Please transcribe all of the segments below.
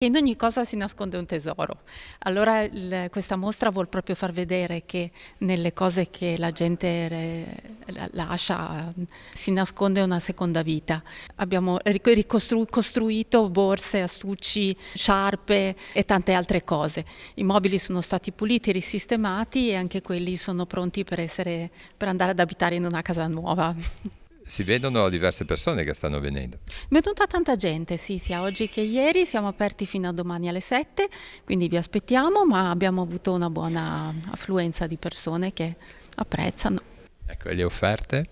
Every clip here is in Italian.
In ogni cosa si nasconde un tesoro. Allora questa mostra vuol proprio far vedere che nelle cose che la gente lascia si nasconde una seconda vita. Abbiamo costruito borse, astucci, sciarpe e tante altre cose. I mobili sono stati puliti, risistemati e anche quelli sono pronti per andare ad abitare in una casa nuova. Si vedono diverse persone che stanno venendo. Venuta tanta gente, sì, sia oggi che ieri, siamo aperti fino a domani alle 7, quindi vi aspettiamo, ma abbiamo avuto una buona affluenza di persone che apprezzano. Ecco, e le offerte?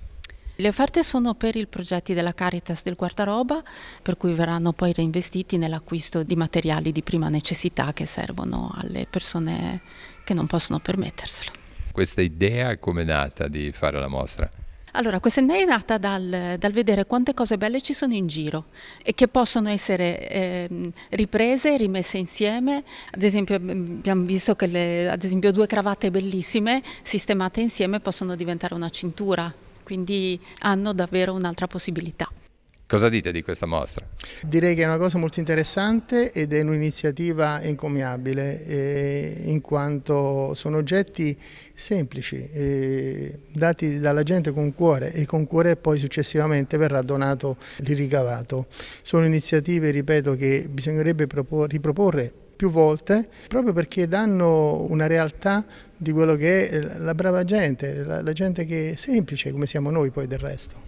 Le offerte sono per i progetti della Caritas del guardaroba, per cui verranno poi reinvestiti nell'acquisto di materiali di prima necessità che servono alle persone che non possono permetterselo. Questa idea come è nata di fare la mostra? Allora, questa idea è nata dal vedere quante cose belle ci sono in giro e che possono essere riprese, rimesse insieme. Ad esempio abbiamo visto che ad esempio 2 cravatte bellissime sistemate insieme possono diventare una cintura, quindi hanno davvero un'altra possibilità. Cosa dite di questa mostra? Direi che è una cosa molto interessante ed è un'iniziativa encomiabile, in quanto sono oggetti semplici, dati dalla gente con cuore, e con cuore poi successivamente verrà donato il ricavato. Sono iniziative, ripeto, che bisognerebbe riproporre più volte, proprio perché danno una realtà di quello che è la brava gente, la gente che è semplice, come siamo noi poi del resto.